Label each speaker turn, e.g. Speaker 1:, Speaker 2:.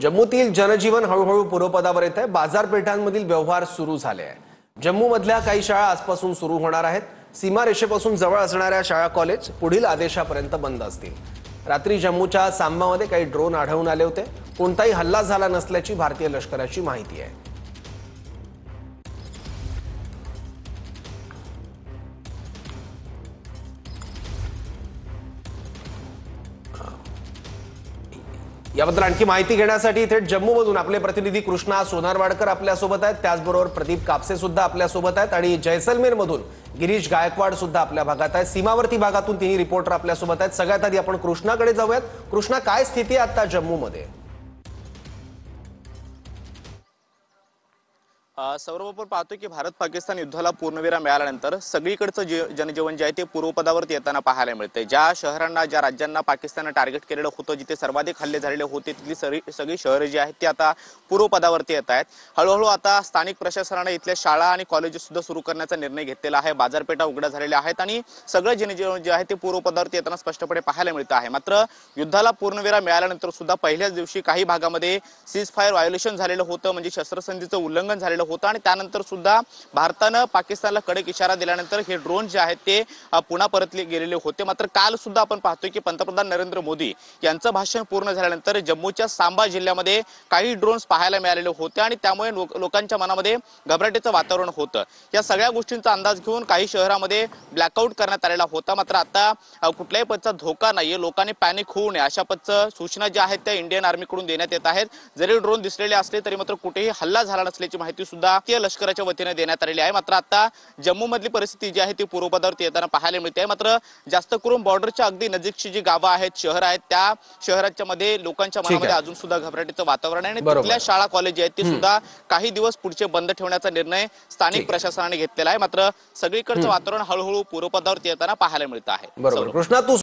Speaker 1: जम्मूतील जनजीवन हळूहळू पूर्वपदावर येत आहे। बाजारपेठांमधील व्यवहार सुरू झाले आहे। जम्मूमधल्या काही शाळा आजपासून सुरू होणार आहेत। सीमारेषेपासून जवळ असणाऱ्या शाळा कॉलेज पुढील आदेशापर्यंत बंद असतील। रात्री जम्मूच्या सांबामध्ये काही ड्रोन आढळून आले होते। कोणताही हल्ला झाला नसल्याची भारतीय लष्कराची माहिती आहे। याबद्दल आणखी माहिती घेण्यासाठी थेट जम्मूमधून आपले प्रतिनिधी कृष्णा सोनारवाडकर आपल्या सोबत आहेत। त्याचबरोबर प्रदीप कापसे सुद्धा आपल्या सोबत आहेत आणि जैसलमेरमधून गिरीश गायकवाड सुद्धा आपल्या भागात आहेत। सीमावर्ती भागातून तिन्ही रिपोर्टर आपल्या सोबत आहेत। सगळ्यात आधी आपण कृष्णाकडे जाऊयात। कृष्णा, काय स्थिती आहे आता जम्मूमध्ये?
Speaker 2: सर्वप्रथम पाहतो की भारत पाकिस्तान युद्धाला पूर्णविराम मिळाल्यानंतर सगळीकडचं जनजीवन जे आहे ते पूर्वपदावरती येताना पाहायला मिळते। ज्या शहरांना, ज्या राज्यांना पाकिस्तानने टार्गेट केलेलं होतं, जिथे सर्वाधिक हल्ले झालेले होते, तिथली सगळी शहरे जी आहेत ती आता पूर्वपदावरती येत आहेत। हळूहळू आता स्थानिक प्रशासनाने इथल्या शाळा आणि कॉलेजेस सुद्धा सुरू करण्याचा निर्णय घेतलेला आहे। बाजारपेठा उघड्या झालेल्या आहेत आणि सगळं जनजीवन जे आहे ते पूर्वपदावरती येताना स्पष्टपणे पाहायला मिळत आहे। मात्र युद्धाला पूर्णविराम मिळाल्यानंतर सुद्धा पहिल्याच दिवशी काही भागामध्ये सीज फायर व्हायोलेशन झालेलं होतं, म्हणजे शस्त्रसंधीचं उल्लंघन झालेलं होतं आणि त्यानंतर सुद्धा भारतानं पाकिस्तानला कडक इशारा दिल्यानंतर हे ड्रोन जे आहेत ते पुन्हा परतले गेलेले होते। मात्र काल सुद्धा आपण पाहतोय की पंतप्रधान नरेंद्र मोदी यांचं भाषण पूर्ण झाल्यानंतर जम्मूच्या सांबा जिल्ह्यामध्ये काही ड्रोन्स पाहायला मिळालेले होते आणि त्यामुळे लोकांच्या मनामध्ये घबराटीचं वातावरण होतं। या सगळ्या गोष्टींचा अंदाज घेऊन काही शहरामध्ये ब्लॅकआउट करण्यात आलेला होता। मात्र आता कुठल्याही पद्धतीचा धोका नाहीये, लोकांनी पॅनिक होऊ नये अशा पद्धतीच्या सूचना ज्या आहेत त्या इंडियन आर्मीकडून देण्यात येत आहेत। जरी ड्रोन दिसलेले असले तरी मात्र कुठेही हल्ला झाला नसल्याची माहिती सुद्धा लष्कराच्या वतीने देण्यात आलेली आहे। मात्र आता जम्मू मधली परिस्थिती जी आहे ती पूर्वपदावरती येताना पाहायला मिळते। मात्र जास्त करून बॉर्डरच्या अगदी नजीकची जी गावं आहेत, शहर आहेत, त्या शहराच्या मध्ये लोकांच्या मनामध्ये अजून सुद्धा घबराटीचं वातावरण आहे आणि तिथल्या शाळा कॉलेज आहेत ती सुद्धा काही दिवस पुढचे बंद ठेवण्याचा निर्णय स्थानिक प्रशासनाने घेतलेला आहे। मात्र सगळीकडचं वातावरण हळूहळू पूर्वपदावरती येताना पाहायला मिळत आहे।
Speaker 1: बरोबर कृष्णा, तू